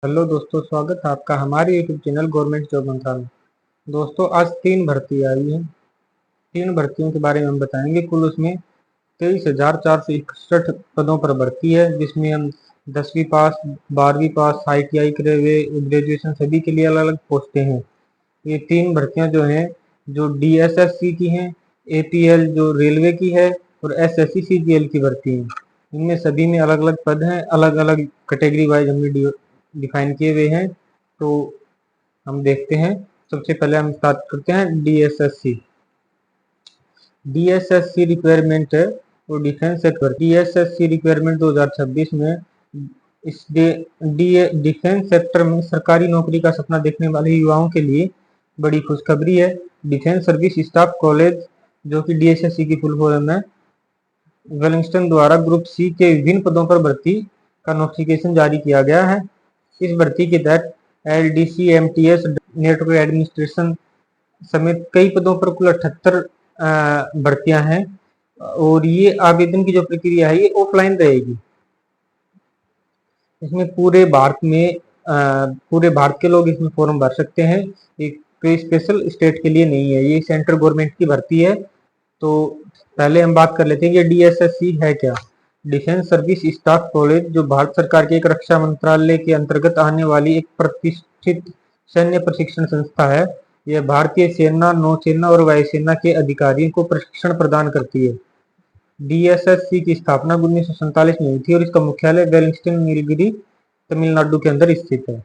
Hello दोस्तों, स्वागत है आपका हमारे यूट्यूब चैनल गवर्नमेंट जॉब मंत्रालय। दोस्तों, आज 3 भर्ती आई है। 3 भर्तियों के बारे में हम बताएंगे। कुल उसमें 23,461 पदों पर भर्ती है, जिसमें हम 10वीं पास, 12वीं पास, ITI करे हुए, ग्रेजुएशन सभी के लिए अलग अलग पोस्टें हैं। ये 3 भर्तियां जो हैं, जो DSSC की हैं, APL जो रेलवे की है, और SSC CGL की भर्ती है। इनमें सभी में अलग अलग पद हैं, अलग अलग कैटेगरी वाइज हमने डिफाइन किए हुए हैं। तो हम देखते हैं। सबसे पहले हम स्टार्ट करते हैं DSSC। DSSC रिक्वायरमेंट है वो डिफेंस सेक्टर। DSSC रिक्वायरमेंट 2026 में इस डिफेंस सेक्टर में सरकारी नौकरी का सपना देखने वाले युवाओं के लिए बड़ी खुशखबरी है। डिफेंस सर्विस स्टाफ कॉलेज, जो कि DSSC की फुल फॉर्म है, वेलिंगटन द्वारा ग्रुप सी के विभिन्न पदों पर भर्ती का नोटिफिकेशन जारी किया गया है। इस भर्ती के तहत LDC, MTS, नेटवर्क एडमिनिस्ट्रेशन समेत कई पदों पर कुल 78 भर्तियां हैं, और ये आवेदन की जो प्रक्रिया है ये ऑफलाइन रहेगी। इसमें पूरे भारत के लोग इसमें फॉर्म भर सकते हैं। एक कोई स्पेशल स्टेट के लिए नहीं है, ये सेंट्रल गवर्नमेंट की भर्ती है। तो पहले हम बात कर लेते हैं कि DSSC है क्या। डिफेंस सर्विस स्टाफ कॉलेज, जो भारत सरकार के एक रक्षा मंत्रालय के अंतर्गत आने वाली एक प्रतिष्ठित सैन्य प्रशिक्षण संस्था है। यह भारतीय सेना, नौसेना और वायुसेना के अधिकारियों को प्रशिक्षण प्रदान करती है। DSSC की स्थापना 1947 में हुई थी और इसका मुख्यालय वेलिंगटन, नीलगिरी, तमिलनाडु के अंदर स्थित है।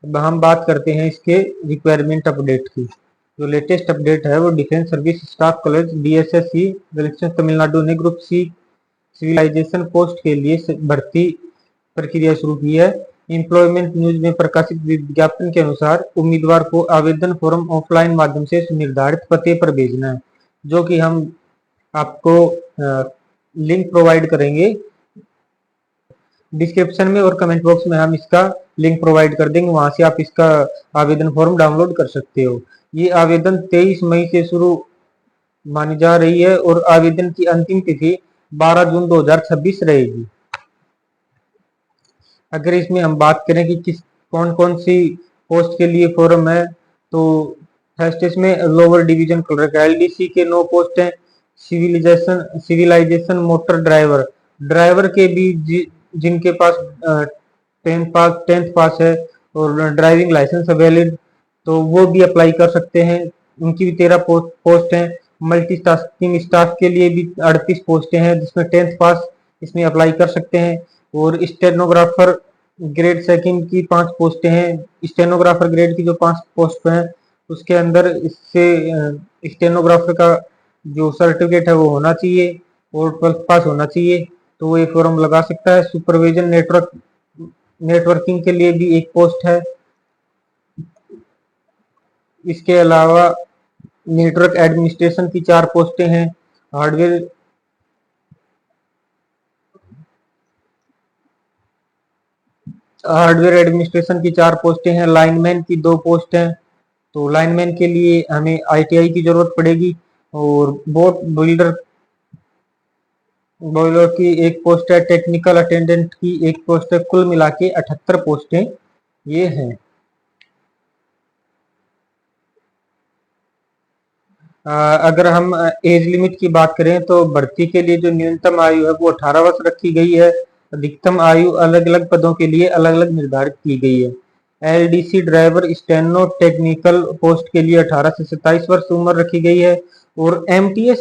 अब हम बात करते हैं इसके रिक्वायरमेंट अपडेट की। जो लेटेस्ट अपडेट है वो defence service staff college DSSC Wellington, Tamil Nadu ने ग्रुप सी सिविलाइजेशन पोस्ट के लिए भर्ती प्रक्रिया शुरू की है। एम्प्लॉयमेंट न्यूज में प्रकाशित विज्ञापन के अनुसार उम्मीदवार को आवेदन फॉर्म ऑफलाइन माध्यम से निर्धारित पते पर भेजना है, जो कि हम आपको लिंक प्रोवाइड करेंगे डिस्क्रिप्शन में, और कमेंट बॉक्स में हम इसका लिंक प्रोवाइड कर देंगे। वहां से आप इसका आवेदन फॉर्म डाउनलोड कर सकते हो। ये आवेदन 23 मई से शुरू मानी जा रही है और आवेदन की अंतिम तिथि 12 जून 2026 रहेगी। अगर इसमें हम बात करें कि कौन कौन सी पोस्ट के लिए फॉर्म है, तो फर्स्ट इसमें लोअर डिवीजन क्लर्क LDC के 9 पोस्ट हैं। सिविलाइजेशन मोटर ड्राइवर के भी जिनके पास 10th पास है और ड्राइविंग लाइसेंस वैलिड, तो वो भी अप्लाई कर सकते हैं। उनकी भी 13 पोस्ट हैं। मल्टीटास्किंग स्टाफ के लिए भी 38 पोस्टें हैं, जिसमें 10th पास इसमें अप्लाई कर सकते हैं। और स्टेनोग्राफर ग्रेड सेकंड की 5 पोस्टें हैं। स्टेनोग्राफर ग्रेड की जो 5 पोस्ट हैं, उसके अंदर इससे स्टेनोग्राफर का जो सर्टिफिकेट है वो होना चाहिए और 12th पास होना चाहिए, तो वो ये फॉर्म लगा सकता है। सुपरविजन नेटवर्किंग के लिए भी एक पोस्ट है। इसके अलावा नेटवर्क एडमिनिस्ट्रेशन की 4 पोस्टें हैं। हार्डवेयर एडमिनिस्ट्रेशन की 4 पोस्टें हैं। लाइनमैन की 2 पोस्ट हैं। तो लाइनमैन के लिए हमें ITI की जरूरत पड़ेगी। और बोट बॉयलर की एक पोस्ट है। टेक्निकल अटेंडेंट की एक पोस्ट है। कुल मिला के 78 पोस्टें ये हैं। अगर हम एज लिमिट की बात करें तो भर्ती के लिए जो न्यूनतम आयु है वो 18 वर्ष रखी गई है। अधिकतम आयु अलग अलग पदों के लिए अलग अलग निर्धारित की गई है। LDC driver steno technical post के लिए 18 से 27 वर्ष उम्र रखी गई है। और MTS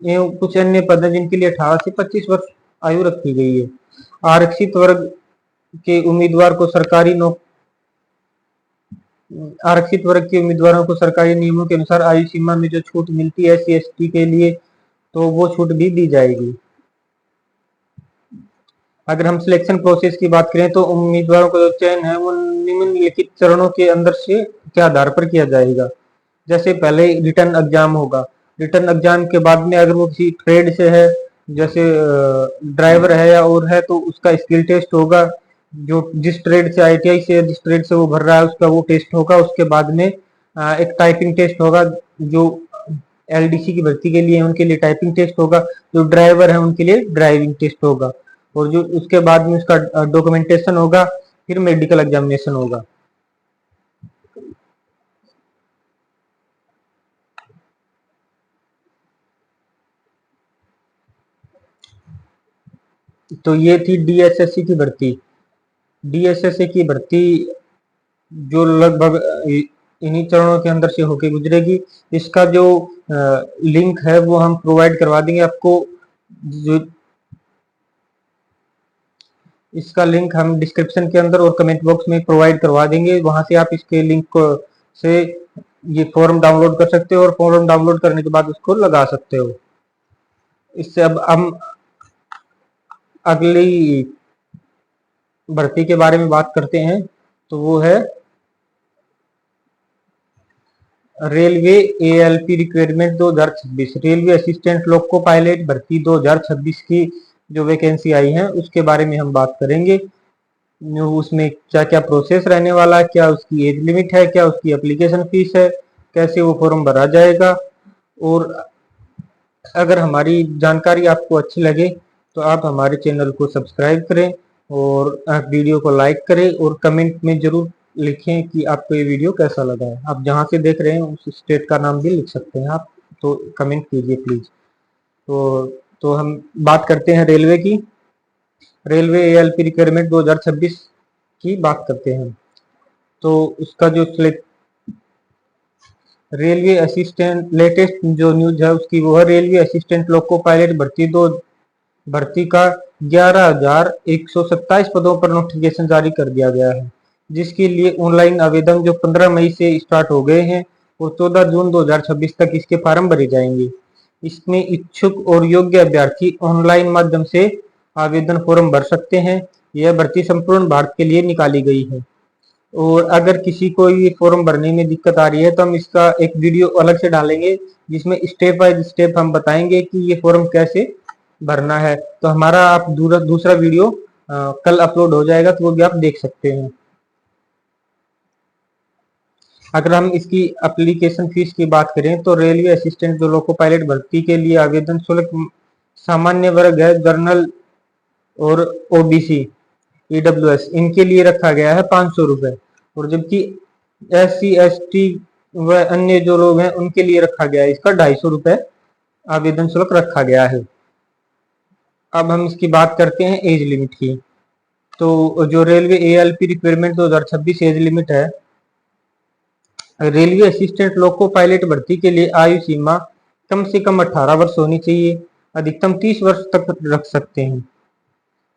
एवं कुछ अन्य पद हैं जिनके लिए 18 से 25 वर्ष आयु रखी गई है। आरक्षित वर्ग के उम्मीदवार को आरक्षित वर्ग के उम्मीदवारों को सरकारी नियमों के अनुसार आयु सीमा में जो छूट मिलती है SC/ST के लिए, तो वो छूट भी दी जाएगी। अगर हम सिलेक्शन प्रोसेस की बात करें तो उम्मीदवारों का जो चयन है वो निम्नलिखित चरणों के अंदर से के आधार पर किया जाएगा। जैसे पहले रिटर्न एग्जाम होगा। रिटर्न एग्जाम के बाद में अगर वो किसी ट्रेड से है, जैसे ड्राइवर है या और है, तो उसका स्किल टेस्ट होगा। जो जिस ट्रेड से ITI से जिस ट्रेड से वो भर रहा है उसका वो टेस्ट होगा। उसके बाद में एक टाइपिंग टेस्ट होगा। जो LDC की भर्ती के लिए उनके लिए टाइपिंग टेस्ट होगा। जो ड्राइवर है उनके लिए ड्राइविंग टेस्ट होगा। और जो उसके बाद में उसका डॉक्यूमेंटेशन होगा। फिर मेडिकल एग्जामिनेशन होगा। तो ये थी डीएसएससी की भर्ती। डीएसएससी की भर्ती जो लगभग इन्हीं चरणों के अंदर से होके गुजरेगी। इसका जो लिंक है वो हम प्रोवाइड करवा देंगे आपको। जो इसका लिंक हम डिस्क्रिप्शन के अंदर और कमेंट बॉक्स में प्रोवाइड करवा देंगे। वहां से आप इसके लिंक से ये फॉर्म डाउनलोड कर सकते हो और फॉर्म डाउनलोड करने के बाद उसको लगा सकते हो। इससे अब हम अगली भर्ती के बारे में बात करते हैं, तो वो है railway ALP requirement 2026। Railway assistant loco pilot भर्ती 2026 की जो वैकेंसी आई है उसके बारे में हम बात करेंगे। उसमें क्या क्या प्रोसेस रहने वाला है, क्या उसकी एज लिमिट है, क्या उसकी एप्लीकेशन फीस है, कैसे वो फॉर्म भरा जाएगा। और अगर हमारी जानकारी आपको अच्छी लगे तो आप हमारे चैनल को सब्सक्राइब करें और आप वीडियो को लाइक करें और कमेंट में जरूर लिखें कि आपको ये वीडियो कैसा लगा है। आप जहां से देख रहे हैं उस स्टेट का नाम भी लिख सकते हैं आप, तो कमेंट कीजिए प्लीज। तो हम बात करते हैं रेलवे की। रेलवे एएलपी रिक्वायरमेंट 2026 की बात करते हैं। तो उसका जो रेलवे असिस्टेंट लेटेस्ट जो न्यूज है उसकी वो है रेलवे असिस्टेंट लोको पायलट भर्ती का 11,127 पदों पर नोटिफिकेशन जारी कर दिया गया है, जिसके लिए ऑनलाइन आवेदन जो 15 मई से स्टार्ट हो गए हैं और 14 जून 2026 तक इसके फॉर्म भरे जाएंगे। इसमें इच्छुक और योग्य अभ्यर्थी ऑनलाइन माध्यम से आवेदन फॉर्म भर सकते हैं। यह भर्ती संपूर्ण भारत के लिए निकाली गई है और अगर किसी को ये फॉर्म भरने में दिक्कत आ रही है तो हम इसका एक वीडियो अलग से डालेंगे जिसमें स्टेप बाय स्टेप हम बताएंगे कि ये फॉर्म कैसे भरना है। तो हमारा आप दूसरा वीडियो कल अपलोड हो जाएगा, तो वो भी आप देख सकते हैं। अगर हम इसकी एप्लीकेशन फीस की बात करें तो रेलवे असिस्टेंट जो लोको पायलट भर्ती के लिए आवेदन शुल्क सामान्य वर्ग है, जनरल और ओबीसी ईडब्ल्यूएस इनके लिए रखा गया है 500 रुपए, और जबकि SC ST व अन्य जो लोग हैं उनके लिए रखा गया है इसका 250 रुपए आवेदन शुल्क रखा गया है। अब हम इसकी बात करते हैं एज लिमिट की। तो जो railway ALP requirement 2026 age limit है, रेलवे असिस्टेंट लोको पायलट भर्ती के लिए आयु सीमा कम से कम 18 वर्ष होनी चाहिए, अधिकतम 30 वर्ष तक रख सकते हैं,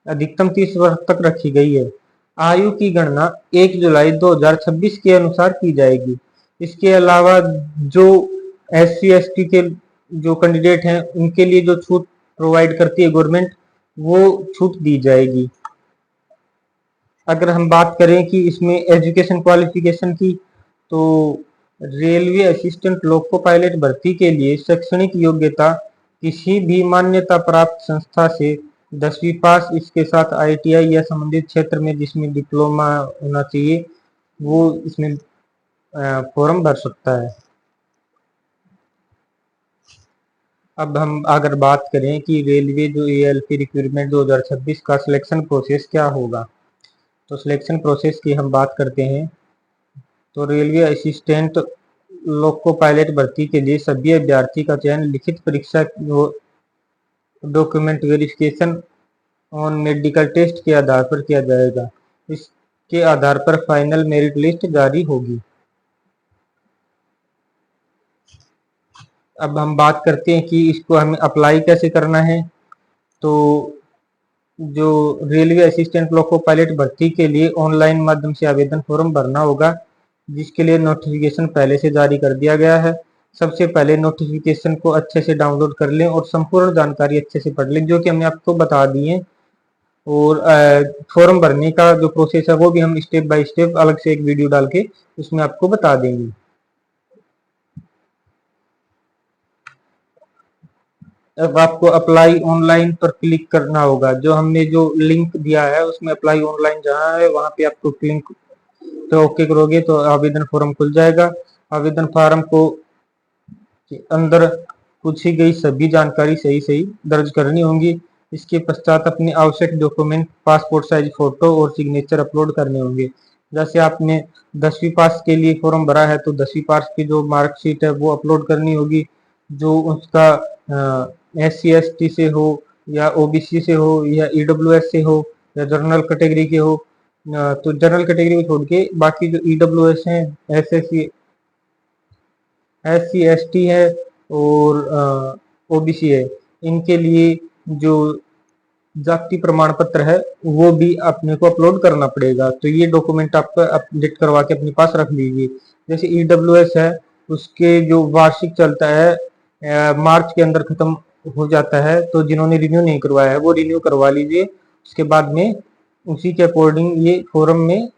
अधिकतम 30 वर्ष तक रखी गई है। आयु की गणना 1 जुलाई 2026 के अनुसार की जाएगी। इसके अलावा जो SC ST के जो कैंडिडेट हैं उनके लिए जो छूट प्रोवाइड करती है गवर्नमेंट, वो छूट दी जाएगी। अगर हम बात करें कि इसमें एजुकेशन क्वालिफिकेशन की, तो रेलवे असिस्टेंट लोको पायलट भर्ती के लिए शैक्षणिक योग्यता किसी भी मान्यता प्राप्त संस्था से 10वीं पास, इसके साथ ITI या संबंधित क्षेत्र में जिसमें डिप्लोमा होना चाहिए वो इसमें फॉर्म भर सकता है। अब हम अगर बात करें कि रेलवे जो एएलपी रिक्वायरमेंट 2026 का सिलेक्शन प्रोसेस क्या होगा, तो सिलेक्शन प्रोसेस की हम बात करते हैं। तो रेलवे असिस्टेंट लोको पायलट भर्ती के लिए सभी अभ्यर्थी का चयन लिखित परीक्षा डॉक्यूमेंट वेरिफिकेशन और मेडिकल टेस्ट के आधार पर किया जाएगा। इसके आधार पर फाइनल मेरिट लिस्ट जारी होगी। अब हम बात करते हैं कि इसको हमें अप्लाई कैसे करना है। तो जो रेलवे असिस्टेंट लोको पायलट भर्ती के लिए ऑनलाइन माध्यम से आवेदन फॉर्म भरना होगा, जिसके लिए नोटिफिकेशन पहले से जारी कर दिया गया है। सबसे पहले नोटिफिकेशन को अच्छे से डाउनलोड कर लें और संपूर्ण जानकारी अच्छे से पढ़ लें जो कि हमने आपको बता दी है। और फॉर्म भरने का जो प्रोसेस है वो भी हम स्टेप बाय स्टेप अलग से एक वीडियो डाल के उसमें आपको बता देंगे। अब आपको अप्लाई ऑनलाइन पर क्लिक करना होगा। जो हमने जो लिंक दिया है उसमें अप्लाई ऑनलाइन जहाँ है वहां पे आपको क्लिक तो ओके करोगे तो आवेदन फॉर्म खुल जाएगा। आवेदन फॉर्म को के अंदर पूछी गई सभी जानकारी सही सही दर्ज करनी होंगी। इसके पश्चात अपने आवश्यक डॉक्यूमेंट पासपोर्ट साइज फोटो और सिग्नेचर अपलोड करने होंगे। जैसे आपने 10वीं पास के लिए फॉर्म भरा है तो 10वीं पास की जो मार्कशीट है वो अपलोड करनी होगी। जो उसका SC ST से हो या OBC से हो या EWS से हो या जनरल कैटेगरी के हो, तो जनरल कैटेगरी को छोड़ के बाकी जो EWS हैं, SC ST है और OBC है, इनके लिए जो जाति प्रमाण पत्र है वो भी अपने को अपलोड करना पड़ेगा। तो ये डॉक्यूमेंट आप अपडेट करवा के अपने पास रख लीजिए। जैसे EWS है उसके जो वार्षिक चलता है मार्च के अंदर खत्म हो जाता है, तो जिन्होंने रिन्यू नहीं करवाया है वो रिन्यू करवा लीजिए। उसके बाद में उसी के अकॉर्डिंग ये फॉरम में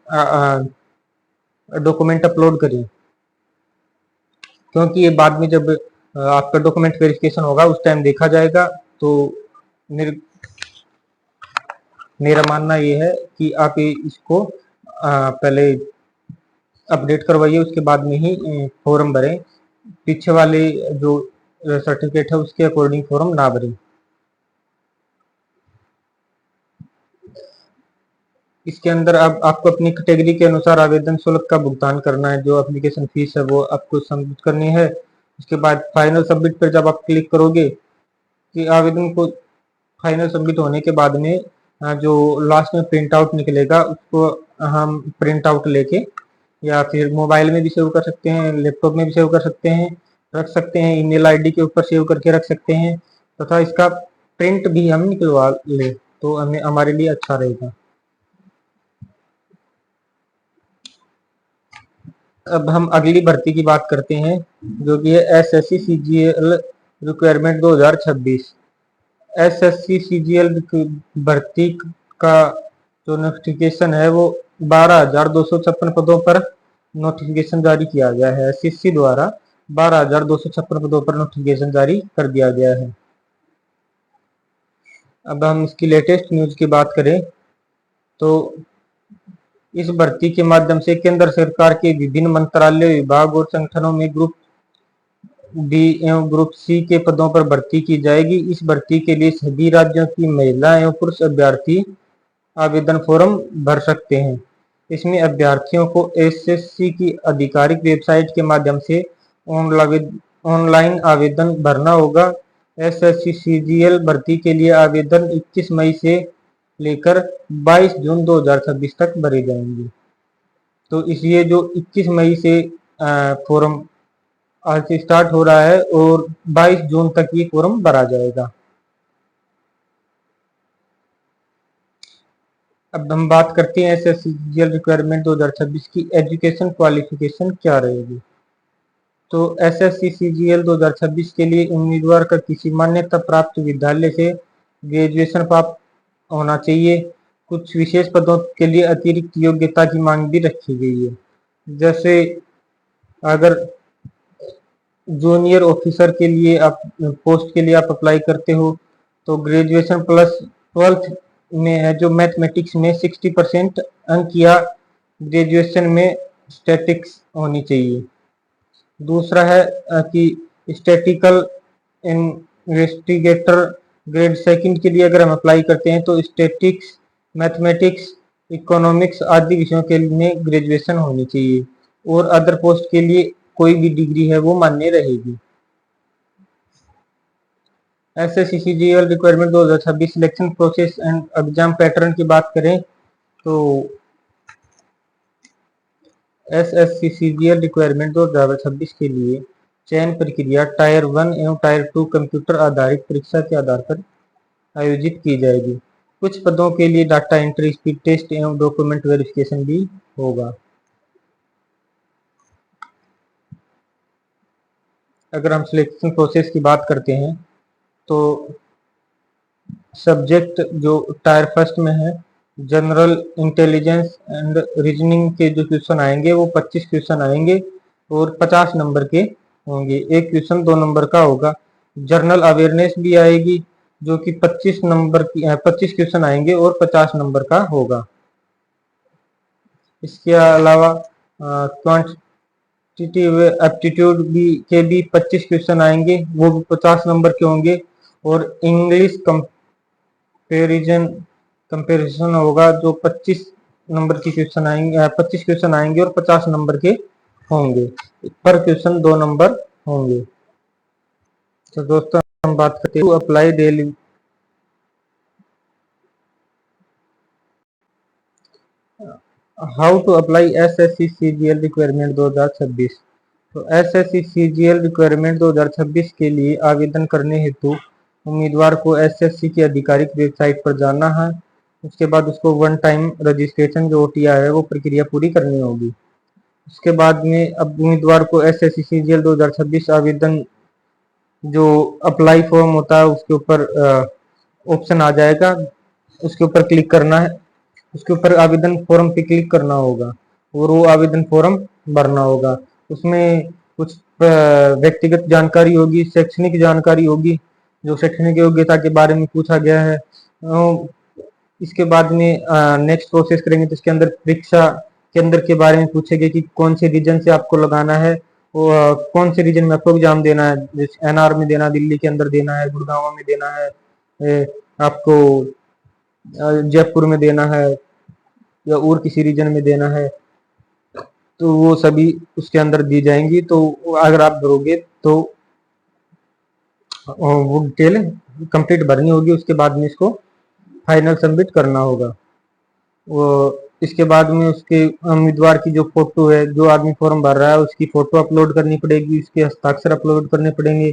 डॉक्यूमेंट अपलोड करें, क्योंकि ये बाद में जब आपका डॉक्यूमेंट वेरिफिकेशन होगा उस टाइम देखा जाएगा। तो मेरा मानना ये है कि आप इसको पहले अपडेट करवाइए, उसके बाद में ही फॉर्म भरें। पीछे वाले जो सर्टिफिकेट है उसके अकॉर्डिंग फॉर्म ना भरें। इसके अंदर अब आपको अपनी कैटेगरी के अनुसार आवेदन शुल्क का भुगतान करना है। जो एप्लीकेशन फीस है वो आपको सबमिट करनी है। उसके बाद फाइनल सबमिट पर जब आप क्लिक करोगे कि आवेदन को फाइनल सबमिट होने के बाद में जो लास्ट में प्रिंट आउट निकलेगा उसको हम प्रिंट आउट लेके या फिर मोबाइल में भी सेव कर सकते हैं, लैपटॉप में भी सेव कर सकते हैं, रख सकते हैं, ईमेल आईडी के ऊपर सेव करके रख सकते हैं, तथा इसका प्रिंट भी हम निकलवा ले तो हमें हमारे लिए अच्छा रहेगा। अब हम अगली भर्ती की बात करते हैं जो कि है SSC CGL requirement 2026। SSC CGL भर्ती का जो नोटिफिकेशन है वो 12,256 पदों पर नोटिफिकेशन जारी किया गया है। SSC द्वारा 12,256 पदों पर नोटिफिकेशन जारी कर दिया गया है। अब हम इसकी लेटेस्ट न्यूज की बात करें तो इस भर्ती के माध्यम से केंद्र सरकार के विभिन्न मंत्रालय, विभाग और संगठनों में ग्रुप D एवं ग्रुप C के पदों पर भर्ती की जाएगी। इस भर्ती के लिए सभी राज्यों की महिला एवं पुरुष अभ्यर्थी आवेदन फॉर्म भर सकते हैं। इसमें अभ्यर्थियों को SSC की आधिकारिक वेबसाइट के माध्यम से ऑनलाइन आवेदन भरना होगा। SSC CGL भर्ती के लिए आवेदन 21 मई से लेकर 22 जून 2026 तक भरे जाएंगे। तो इसलिए जो 21 मई से फॉर्म आज से स्टार्ट हो रहा है और 22 जून तक ये फॉर्म भरा जाएगा। अब हम बात करते हैं SSC CGL रिक्वायरमेंट 2026 की। एजुकेशन क्वालिफिकेशन क्या रहेगी? तो SSC CGL 2026 के लिए उम्मीदवार का किसी मान्यता प्राप्त विद्यालय से ग्रेजुएशन प्राप्त होना चाहिए। कुछ विशेष पदों के लिए अतिरिक्त योग्यता की मांग भी रखी गई है। जैसे अगर जूनियर ऑफिसर के लिए आप पोस्ट के लिए आप अप्लाई करते हो तो ग्रेजुएशन प्लस 12th में है जो मैथमेटिक्स में 60% अंक या ग्रेजुएशन में स्टैटिक्स होनी चाहिए। दूसरा है कि स्टैटिकल इन्वेस्टिगेटर ग्रेड सेकंड के लिए अगर हम अप्लाई करते हैं तो स्टैटिक्स, मैथमेटिक्स, इकोनॉमिक्स आदि विषयों के लिए ग्रेजुएशन होनी चाहिए और अदर पोस्ट के लिए कोई भी डिग्री है वो मान्य रहेगी। SSC CGL requirement 2026 selection process and exam pattern की बात करें तो SSC CGL रिक्वायरमेंट 2026 के लिए चयन प्रक्रिया टायर 1 एवं टायर 2 कंप्यूटर आधारित परीक्षा के आधार पर आयोजित की जाएगी। कुछ पदों के लिए डाटा एंट्री, स्पीड टेस्ट एवं डॉक्यूमेंट वेरिफिकेशन भी होगा। अगर हम सिलेक्शन प्रोसेस की बात करते हैं तो सब्जेक्ट जो टायर फर्स्ट में है जनरल इंटेलिजेंस एंड रीजनिंग के जो क्वेश्चन आएंगे वो 25 क्वेश्चन आएंगे और 50 नंबर के होंगे। एक क्वेश्चन 2 नंबर का होगा। जनरल अवेयरनेस भी आएगी जो कि 25 नंबर की 25 क्वेश्चन आएंगे और 50 नंबर का होगा। इसके अलावा क्वांटिटेटिव एप्टीट्यूड के भी 25 क्वेश्चन आएंगे, वो भी 50 नंबर के होंगे। और इंग्लिश कंपेरिजन कंपेरिजन होगा, जो 25 नंबर की क्वेश्चन आएंगे, 25 क्वेश्चन आएंगे और 50 नंबर के होंगे। पर क्वेश्चन 2 नंबर होंगे। तो दोस्तों हम बात करते हैं apply daily how to apply SSC CGL requirement 2026। तो एसएससी सीजीएल रिक्वायरमेंट 2026 के लिए आवेदन करने हेतु उम्मीदवार को एसएससी की आधिकारिक वेबसाइट पर जाना है। उसके बाद उसको वन टाइम रजिस्ट्रेशन जो ओटीआर है वो प्रक्रिया पूरी करनी होगी। उसके बाद में अब उम्मीदवार को एसएससी सीजीएल 2026 आवेदन जो अप्लाई फॉर्म होता है उसके ऊपर ऑप्शन आ जाएगा, उसके ऊपर क्लिक करना है, उसके ऊपर आवेदन फॉर्म पे क्लिक करना होगा और वो आवेदन फॉर्म भरना होगा। उसमें कुछ व्यक्तिगत जानकारी होगी, शैक्षणिक जानकारी होगी, जो शैक्षणिक योग्यता के बारे में पूछा गया है। इसके बाद में नेक्स्ट प्रोसेस करेंगे तो इसके अंदर परीक्षा केंद्र के बारे में पूछेंगे कि कौन से रीजन से आपको लगाना है, कौन से रीजन में आपको एग्जाम देना है, जैसे एनआर में देना, दिल्ली के अंदर देना है, गुड़गांव में देना है, आपको जयपुर में देना है या और किसी रीजन में देना है, तो वो सभी उसके अंदर दी जाएंगी। तो अगर आप भरोगे तो वो डिटेल कंप्लीट भरनी होगी। उसके बाद में इसको फाइनल सबमिट करना होगा। वो इसके बाद में उसके उम्मीदवार की जो फोटो है, जो आदमी फॉर्म भर रहा है उसकी फोटो अपलोड करनी पड़ेगी, उसके हस्ताक्षर अपलोड करने पड़ेंगे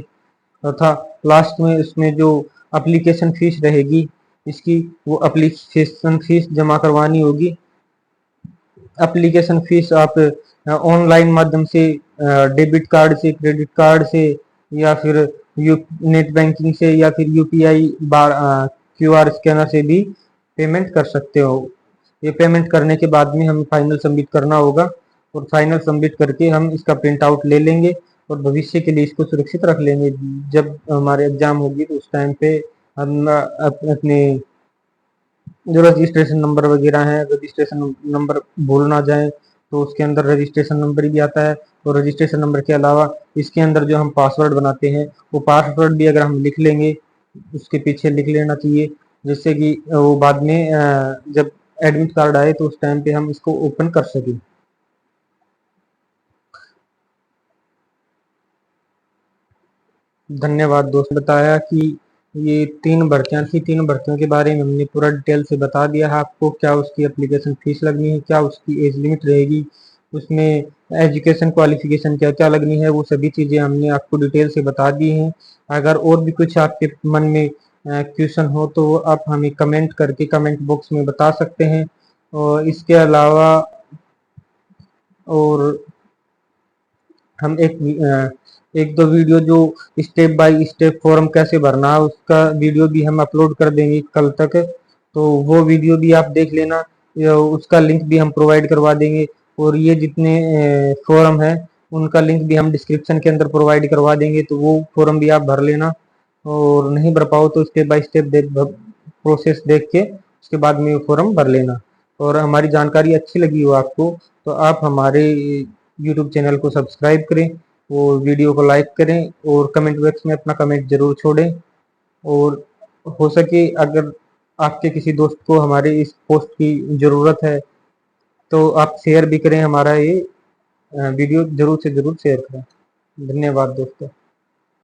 तथा लास्ट में उसमें जो एप्लीकेशन फीस रहेगी इसकी, वो एप्लीकेशन फीस जमा करवानी होगी। एप्लीकेशन फीस आप ऑनलाइन माध्यम से, डेबिट कार्ड से, क्रेडिट कार्ड से या फिर नेट बैंकिंग से या फिर यूपीआई क्यूआर स्कैनर से भी पेमेंट कर सकते हो। ये पेमेंट करने के बाद में हमें फाइनल सबमिट करना होगा और फाइनल सबमिट करके हम इसका प्रिंट आउट ले लेंगे और भविष्य के लिए इसको सुरक्षित रख लेंगे। जब हमारे एग्जाम होगी तो उस टाइम पे हम अपने जो रजिस्ट्रेशन नंबर वगैरह है, रजिस्ट्रेशन नंबर भूल ना जाए, तो उसके अंदर रजिस्ट्रेशन नंबर भी आता है। और रजिस्ट्रेशन नंबर के अलावा इसके अंदर जो हम पासवर्ड बनाते हैं वो पासवर्ड भी अगर हम लिख लेंगे, उसके पीछे लिख लेना चाहिए, जिससे कि वो बाद में जब एडमिट कार्ड आए तो उस टाइम पे हम इसको ओपन कर सकें। धन्यवाद दोस्त। बताया कि ये 3 भर्तियां थी, 3 भर्तियों के बारे में हमने पूरा डिटेल से बता दिया है आपको, क्या उसकी एप्लीकेशन फीस लगनी है, क्या उसकी एज लिमिट रहेगी, उसमें एजुकेशन क्वालिफिकेशन क्या क्या लगनी है, वो सभी चीज़ें हमने आपको डिटेल से बता दी हैं। अगर और भी कुछ आपके मन में क्वेश्चन हो तो आप हमें कमेंट करके कमेंट बॉक्स में बता सकते हैं। और इसके अलावा और हम एक दो वीडियो जो स्टेप बाय स्टेप फॉर्म कैसे भरना है उसका वीडियो भी हम अपलोड कर देंगे कल तक, तो वो वीडियो भी आप देख लेना, उसका लिंक भी हम प्रोवाइड करवा देंगे। और ये जितने फॉर्म है उनका लिंक भी हम डिस्क्रिप्शन के अंदर प्रोवाइड करवा देंगे, तो वो फॉर्म भी आप भर लेना। और नहीं भर पाओ तो स्टेप बाय स्टेप प्रोसेस देख के उसके बाद में फॉर्म भर लेना। और हमारी जानकारी अच्छी लगी हो आपको तो आप हमारे यूट्यूब चैनल को सब्सक्राइब करें और वीडियो को लाइक करें और कमेंट बॉक्स में अपना कमेंट जरूर छोड़ें। और हो सके अगर आपके किसी दोस्त को हमारे इस पोस्ट की ज़रूरत है तो आप शेयर भी करें, हमारा ये वीडियो जरूर से जरूर शेयर करें। धन्यवाद दोस्तों।